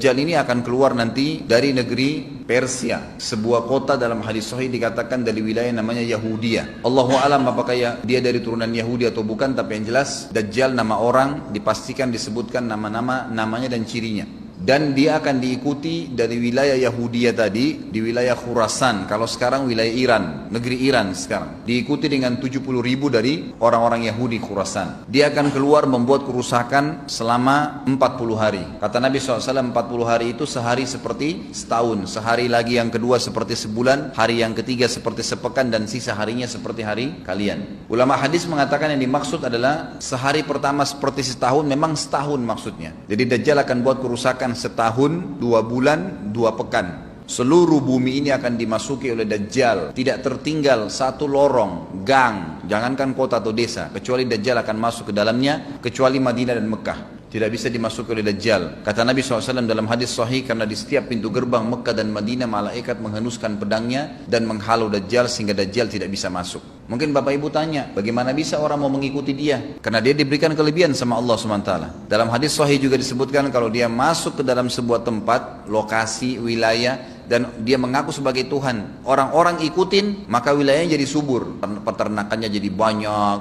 Dajjal ini akan keluar nanti dari negeri Persia, sebuah kota dalam hadis sahih dikatakan dari wilayah namanya Yahudiyah. Allahu alam apakah dia dari turunan Yahudi atau bukan, tapi yang jelas Dajjal nama orang dipastikan disebutkan namanya dan cirinya. Dan dia akan diikuti dari wilayah Yahudiyah tadi, di wilayah Khurasan, kalau sekarang wilayah Iran, negeri Iran sekarang. Diikuti dengan 70.000 dari orang-orang Yahudi Khurasan. Dia akan keluar membuat kerusakan selama 40 hari. Kata Nabi SAW 40 hari itu sehari seperti setahun, sehari lagi yang kedua seperti sebulan, hari yang ketiga seperti sepekan, dan sisa harinya seperti hari kalian. Ulama hadis mengatakan yang dimaksud adalah sehari pertama seperti setahun, memang setahun maksudnya. Jadi Dajjal akan buat kerusakan setahun, 2 bulan, 2 pekan. Seluruh bumi ini akan dimasuki oleh Dajjal. Tidak tertinggal satu lorong, gang, jangankan kota atau desa, kecuali Dajjal akan masuk ke dalamnya, kecuali Madinah dan Mekah. Tidak bisa dimasuki oleh Dajjal. Kata Nabi SAW dalam hadis sahih, karena di setiap pintu gerbang Mekah dan Madinah malaikat menghenuskan pedangnya dan menghalau Dajjal sehingga Dajjal tidak bisa masuk. Mungkin Bapak Ibu tanya, bagaimana bisa orang mau mengikuti dia? Karena dia diberikan kelebihan sama Allah SWT. Dalam hadis sahih juga disebutkan kalau dia masuk ke dalam sebuah tempat, lokasi, wilayah, dan dia mengaku sebagai Tuhan, orang-orang ikutin, maka wilayahnya jadi subur, peternakannya jadi banyak,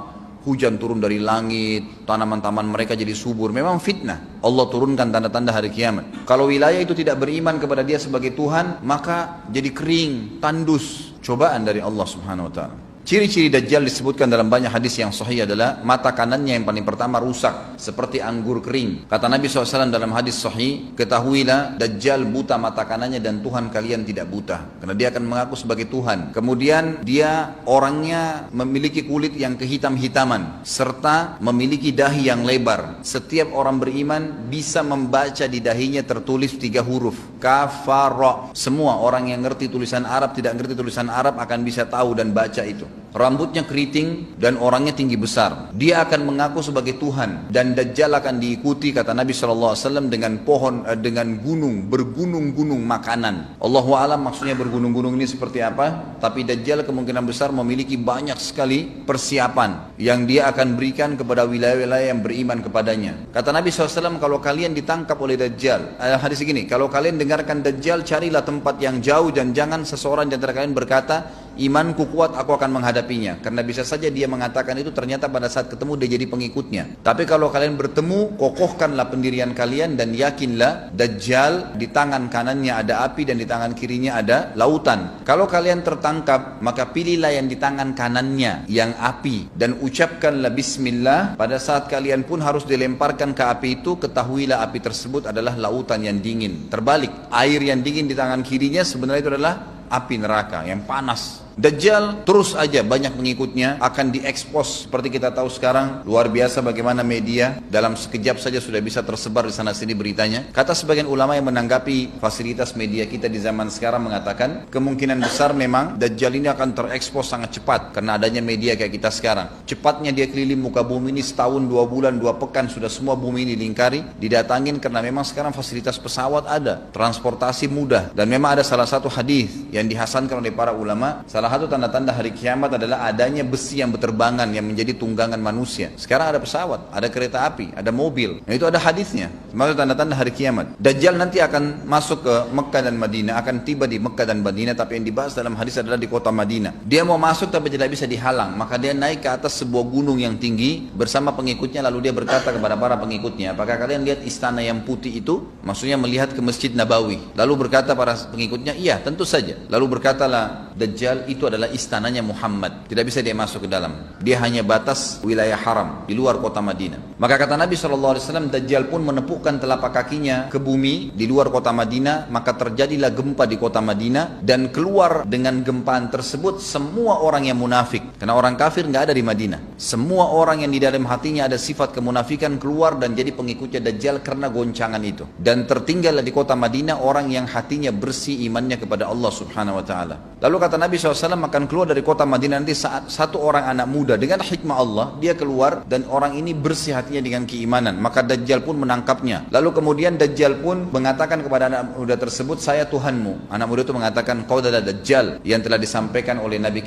hujan turun dari langit, tanaman-tanaman mereka jadi subur. Memang fitnah. Allah turunkan tanda-tanda hari kiamat. Kalau wilayah itu tidak beriman kepada dia sebagai Tuhan, maka jadi kering, tandus. Cobaan dari Allah Subhanahu wa ta'ala. Ciri-ciri Dajjal disebutkan dalam banyak hadis yang sahih adalah mata kanannya yang paling pertama rusak seperti anggur kering. Kata Nabi SAW dalam hadis sahih, ketahuilah Dajjal buta mata kanannya dan Tuhan kalian tidak buta, karena dia akan mengaku sebagai Tuhan. Kemudian dia orangnya memiliki kulit yang kehitam-hitaman serta memiliki dahi yang lebar. Setiap orang beriman bisa membaca di dahinya tertulis 3 huruf, kafara. Semua orang yang ngerti tulisan Arab, tidak ngerti tulisan Arab akan bisa tahu dan baca itu. Rambutnya keriting dan orangnya tinggi besar. Dia akan mengaku sebagai Tuhan, dan Dajjal akan diikuti kata Nabi SAW dengan pohon, dengan gunung, bergunung-gunung makanan. Allahu alam maksudnya bergunung-gunung ini seperti apa, tapi Dajjal kemungkinan besar memiliki banyak sekali persiapan yang dia akan berikan kepada wilayah-wilayah yang beriman kepadanya. Kata Nabi SAW, kalau kalian ditangkap oleh Dajjal, hadis begini, kalau kalian dengarkan Dajjal, carilah tempat yang jauh dan jangan seseorang di antara kalian berkata, imanku kuat, aku akan menghadapinya. Karena bisa saja dia mengatakan itu, ternyata pada saat ketemu dia jadi pengikutnya. Tapi kalau kalian bertemu, kokohkanlah pendirian kalian dan yakinlah Dajjal di tangan kanannya ada api dan di tangan kirinya ada lautan. Kalau kalian tertangkap, maka pilihlah yang di tangan kanannya yang api dan ucapkanlah bismillah. Pada saat kalian pun harus dilemparkan ke api itu, ketahuilah api tersebut adalah lautan yang dingin. Terbalik, air yang dingin di tangan kirinya sebenarnya itu adalah api neraka yang panas. Dajjal terus aja banyak pengikutnya, akan diekspos seperti kita tahu sekarang. Luar biasa bagaimana media dalam sekejap saja sudah bisa tersebar di sana sini beritanya. Kata sebagian ulama yang menanggapi fasilitas media kita di zaman sekarang mengatakan kemungkinan besar memang Dajjal ini akan terekspos sangat cepat karena adanya media kayak kita sekarang. Cepatnya dia keliling muka bumi ini setahun, 2 bulan, 2 pekan sudah semua bumi ini dilingkari, didatangin, karena memang sekarang fasilitas pesawat ada, transportasi mudah. Dan memang ada salah satu hadis yang dihasankan oleh para ulama, salah satu tanda-tanda hari kiamat adalah adanya besi yang berterbangan yang menjadi tunggangan manusia. Sekarang ada pesawat, ada kereta api, ada mobil. Nah, itu ada hadisnya. Maksud tanda-tanda hari kiamat. Dajjal nanti akan masuk ke Mekah dan Madinah, akan tiba di Mekah dan Madinah, tapi yang dibahas dalam hadis adalah di kota Madinah. Dia mau masuk tapi tidak bisa dihalang, maka dia naik ke atas sebuah gunung yang tinggi bersama pengikutnya, lalu dia berkata kepada para pengikutnya, apakah kalian lihat istana yang putih itu? Maksudnya melihat ke Masjid Nabawi. Lalu berkata para pengikutnya, iya tentu saja. Lalu berkatalah Dajjal, itu adalah istananya Muhammad, tidak bisa dia masuk ke dalam, dia hanya batas wilayah haram di luar kota Madinah. Maka kata Nabi SAW, Dajjal pun menepukkan telapak kakinya ke bumi di luar kota Madinah, maka terjadilah gempa di kota Madinah, dan keluar dengan gempaan tersebut semua orang yang munafik, karena orang kafir nggak ada di Madinah. Semua orang yang di dalam hatinya ada sifat kemunafikan keluar dan jadi pengikutnya Dajjal karena goncangan itu, dan tertinggallah di kota Madinah orang yang hatinya bersih imannya kepada Allah Subhanahu wa ta'ala. Lalu kata Nabi SAW, akan keluar dari kota Madinah nanti saat satu orang anak muda dengan hikmah Allah, dia keluar dan orang ini bersih hatinya dengan keimanan, maka Dajjal pun menangkapnya. Lalu kemudian Dajjal pun mengatakan kepada anak muda tersebut, saya Tuhanmu. Anak muda itu mengatakan, kau adalah Dajjal yang telah disampaikan oleh Nabi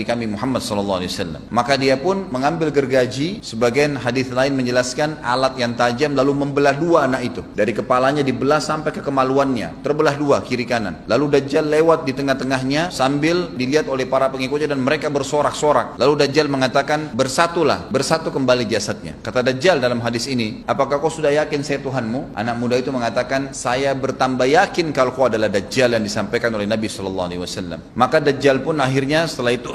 kami Muhammad SAW. Maka dia pun mengambil gergaji, sebagian hadis lain menjelaskan alat yang tajam, lalu membelah dua anak itu. Dari kepalanya dibelah sampai ke kemaluannya, terbelah dua kiri kanan. Lalu Dajjal lewat di tengah-tengahnya sambil dilihat oleh para pengikutnya dan mereka bersorak-sorak. Lalu Dajjal mengatakan, bersatulah, bersatu kembali jasadnya. Kata Dajjal dalam hadis ini, apakah kau sudah yakin saya Tuhanmu? Anak muda itu mengatakan, saya bertambah yakin kalau kau adalah Dajjal yang disampaikan oleh Nabi SAW. Maka Dajjal pun akhirnya setelah itu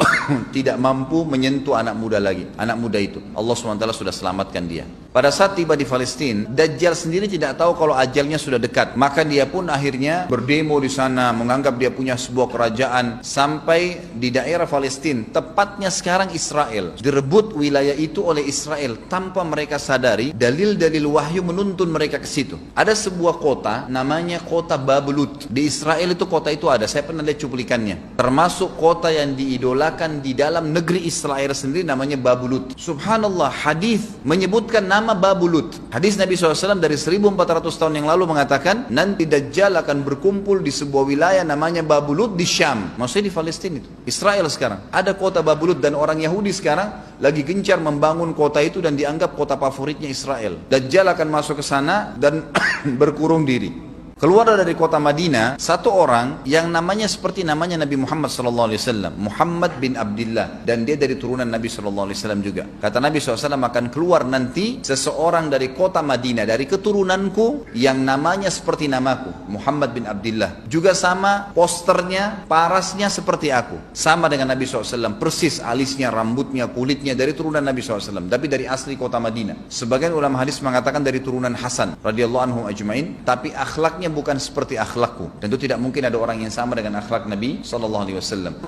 tidak mampu menyentuh anak muda lagi. Anak muda itu, Allah SWT sudah selamatkan dia. Pada saat tiba di Palestina, Dajjal sendiri tidak tahu kalau ajalnya sudah dekat. Maka dia pun akhirnya berdemo di sana, menganggap dia punya sebuah kerajaan sampai di daerah Palestina, tepatnya sekarang Israel. Direbut wilayah itu oleh Israel tanpa mereka sadari. Dalil-dalil wahyu menuntun mereka ke situ. Ada sebuah kota namanya kota Babulut. Di Israel itu kota itu ada. Saya pernah lihat cuplikannya. Termasuk kota yang diidolakan di dalam negeri Israel sendiri namanya Babulut. Subhanallah, hadis menyebutkan nama Babulut. Hadis Nabi SAW dari 1400 tahun yang lalu mengatakan, nanti Dajjal akan berkumpul di sebuah wilayah namanya Babulut di Syam. Maksudnya di Palestina itu. Israel sekarang. Ada kota Babulut dan orang Yahudi sekarang lagi gencar membangun kota itu dan dianggap kota favoritnya Israel. Dajjal akan masuk ke sana dan berkurung diri. Keluar dari kota Madinah satu orang yang namanya seperti namanya Nabi Muhammad SAW, Muhammad bin Abdullah, dan dia dari turunan Nabi SAW juga. Kata Nabi SAW, akan keluar nanti seseorang dari kota Madinah, dari keturunanku yang namanya seperti namaku, Muhammad bin Abdullah. Juga sama posternya, parasnya seperti aku, sama dengan Nabi SAW, persis alisnya, rambutnya, kulitnya dari turunan Nabi SAW, tapi dari asli kota Madinah. Sebagian ulama hadis mengatakan dari turunan Hasan radhiyallahu anhu ajmain, tapi akhlaknya bukan seperti akhlakku. Tentu tidak mungkin ada orang yang sama dengan akhlak Nabi SAW.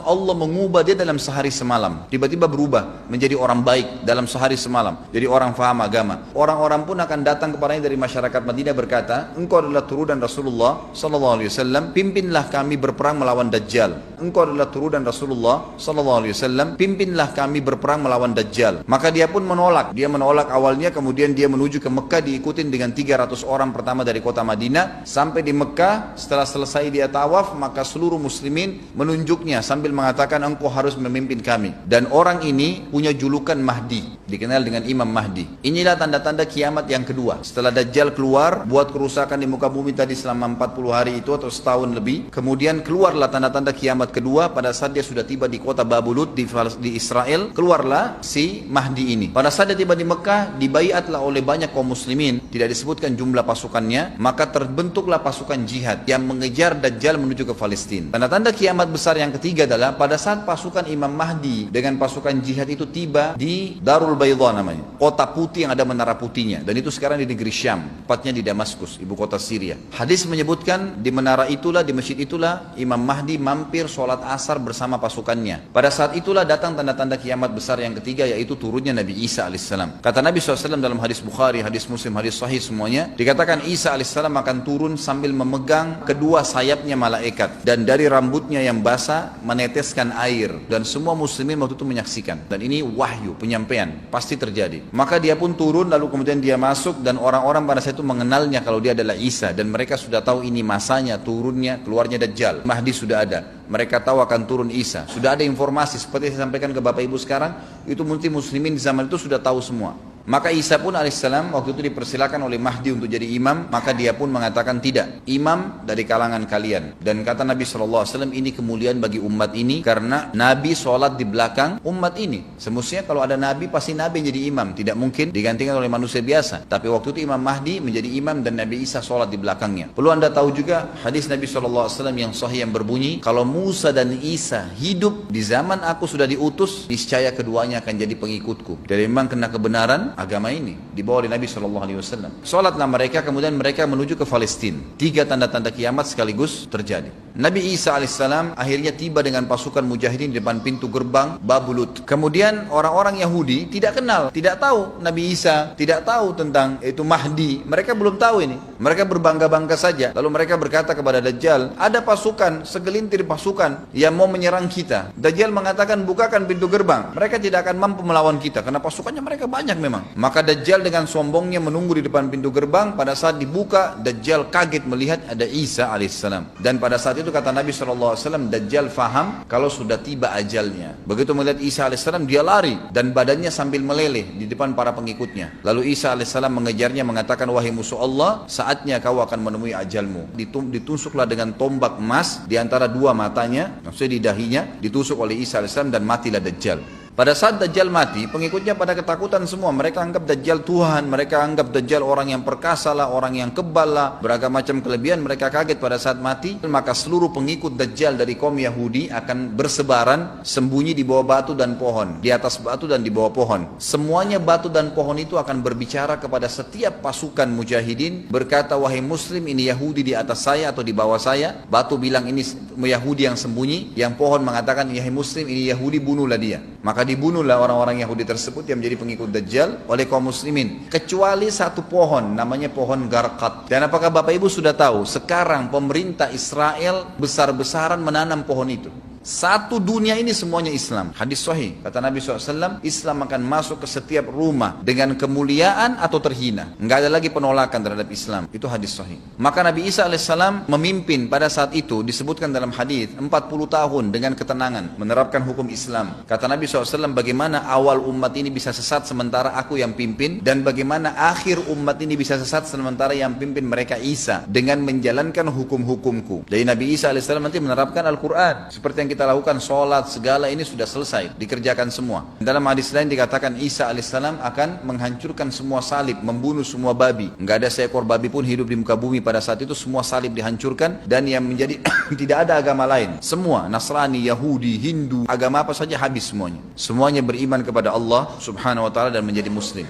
Allah mengubah dia dalam sehari semalam. Tiba-tiba berubah menjadi orang baik dalam sehari semalam. Jadi orang faham agama. Orang-orang pun akan datang kepadanya dari masyarakat Madinah berkata, engkau adalah turunan Rasulullah SAW, pimpinlah kami berperang melawan Dajjal. Engkau adalah turunan Rasulullah SAW, pimpinlah kami berperang melawan Dajjal. Maka dia pun menolak. Dia menolak awalnya, kemudian dia menuju ke Mekah diikutin dengan 300 orang pertama dari kota Madinah. Sampai di Mekah, setelah selesai dia tawaf, maka seluruh muslimin menunjuknya sambil mengatakan, engkau harus memimpin kami. Dan orang ini punya julukan Mahdi, dikenal dengan Imam Mahdi. Inilah tanda-tanda kiamat yang kedua. Setelah Dajjal keluar, buat kerusakan di muka bumi tadi selama 40 hari itu atau setahun lebih. Kemudian keluarlah tanda-tanda kiamat kedua pada saat dia sudah tiba di kota Babulut di Israel. Keluarlah si Mahdi ini. Pada saat dia tiba di Mekah, dibaiatlah oleh banyak kaum muslimin. Tidak disebutkan jumlah pasukannya, maka terbentuklah pasukan jihad yang mengejar Dajjal menuju ke Palestina. Tanda-tanda kiamat besar yang ketiga adalah pada saat pasukan Imam Mahdi dengan pasukan jihad itu tiba di Darul Baydha namanya, kota putih yang ada menara putihnya, dan itu sekarang di negeri Syam, tepatnya di Damaskus, ibu kota Syria. Hadis menyebutkan di menara itulah, di masjid itulah Imam Mahdi mampir sholat asar bersama pasukannya. Pada saat itulah datang tanda-tanda kiamat besar yang ketiga, yaitu turunnya Nabi Isa alaihissalam. Kata Nabi SAW dalam hadis Bukhari, hadis Muslim, hadis Sahih semuanya, dikatakan Isa alaihissalam akan turun sambil memegang kedua sayapnya malaikat, dan dari rambutnya yang basah meneteskan air, dan semua muslimin waktu itu menyaksikan. Dan ini wahyu, penyampaian, pasti terjadi. Maka dia pun turun, lalu kemudian dia masuk, dan orang-orang pada saat itu mengenalnya kalau dia adalah Isa, dan mereka sudah tahu ini masanya turunnya, keluarnya Dajjal. Mahdi sudah ada, mereka tahu akan turun Isa, sudah ada informasi seperti saya sampaikan ke Bapak Ibu sekarang. Itu muslimin di zaman itu sudah tahu semua. Maka Isa pun alaihissalam waktu itu dipersilakan oleh Mahdi untuk jadi imam, maka dia pun mengatakan tidak, imam dari kalangan kalian. Dan kata Nabi SAW, ini kemuliaan bagi umat ini karena Nabi sholat di belakang umat ini. Semestinya kalau ada Nabi, pasti Nabi yang jadi imam, tidak mungkin digantikan oleh manusia biasa. Tapi waktu itu Imam Mahdi menjadi imam dan Nabi Isa sholat di belakangnya. Perlu anda tahu juga hadis Nabi SAW yang sahih yang berbunyi, kalau Musa dan Isa hidup di zaman aku sudah diutus, niscaya keduanya akan jadi pengikutku. Dan memang kena kebenaran, agama ini dibawa oleh Nabi SAW. Sholatlah mereka, kemudian mereka menuju ke Palestina. 3 tanda-tanda kiamat sekaligus terjadi. Nabi Isa alaihissalam akhirnya tiba dengan pasukan mujahidin di depan pintu gerbang Babulut. Kemudian orang-orang Yahudi tidak kenal, tidak tahu Nabi Isa, tidak tahu tentang itu Mahdi. Mereka belum tahu ini. Mereka berbangga-bangga saja. Lalu mereka berkata kepada Dajjal, ada pasukan, segelintir pasukan yang mau menyerang kita. Dajjal mengatakan, bukakan pintu gerbang. Mereka tidak akan mampu melawan kita karena pasukannya mereka banyak memang. Maka Dajjal dengan sombongnya menunggu di depan pintu gerbang. Pada saat dibuka, Dajjal kaget melihat ada Isa alaihissalam. Dan pada saat itu kata Nabi SAW, Dajjal faham kalau sudah tiba ajalnya. Begitu melihat Isa alaihissalam, dia lari dan badannya sambil meleleh di depan para pengikutnya. Lalu Isa alaihissalam mengejarnya, mengatakan, wahai musuh Allah, saatnya kau akan menemui ajalmu. Ditusuklah dengan tombak emas di antara 2 matanya, maksudnya di dahinya, ditusuk oleh Isa alaihissalam dan matilah Dajjal. Pada saat Dajjal mati, pengikutnya pada ketakutan semua. Mereka anggap Dajjal Tuhan, mereka anggap Dajjal orang yang perkasa lah, orang yang kebal lah, beragam macam kelebihan. Mereka kaget pada saat mati. Maka seluruh pengikut Dajjal dari kaum Yahudi akan bersebaran sembunyi di bawah batu dan pohon, di atas batu dan di bawah pohon. Semuanya batu dan pohon itu akan berbicara kepada setiap pasukan mujahidin, berkata, wahai muslim, ini Yahudi di atas saya atau di bawah saya. Batu bilang ini Yahudi yang sembunyi, yang pohon mengatakan, wahai muslim, ini Yahudi, bunuhlah dia. Maka dibunuhlah orang-orang Yahudi tersebut yang menjadi pengikut Dajjal oleh kaum muslimin, kecuali satu pohon namanya pohon Garqat. Dan apakah Bapak Ibu sudah tahu sekarang pemerintah Israel besar-besaran menanam pohon itu? Satu dunia ini semuanya Islam. Hadis sahih, kata Nabi SAW, Islam akan masuk ke setiap rumah dengan kemuliaan atau terhina. Enggak ada lagi penolakan terhadap Islam. Itu hadis sahih. Maka Nabi Isa alaihissalam memimpin pada saat itu, disebutkan dalam hadis 40 tahun dengan ketenangan menerapkan hukum Islam. Kata Nabi SAW, bagaimana awal umat ini bisa sesat sementara aku yang pimpin, dan bagaimana akhir umat ini bisa sesat sementara yang pimpin mereka Isa dengan menjalankan hukum-hukumku. Jadi Nabi Isa alaihissalam nanti menerapkan Al-Quran seperti yang kita lakukan, sholat, segala ini sudah selesai, dikerjakan semua. Dalam hadis lain dikatakan Isa alaihissalam akan menghancurkan semua salib, membunuh semua babi. Enggak ada seekor babi pun hidup di muka bumi pada saat itu, semua salib dihancurkan, dan yang menjadi tidak ada agama lain. Semua, Nasrani, Yahudi, Hindu, agama apa saja habis semuanya. Semuanya beriman kepada Allah subhanahu wa ta'ala dan menjadi muslim.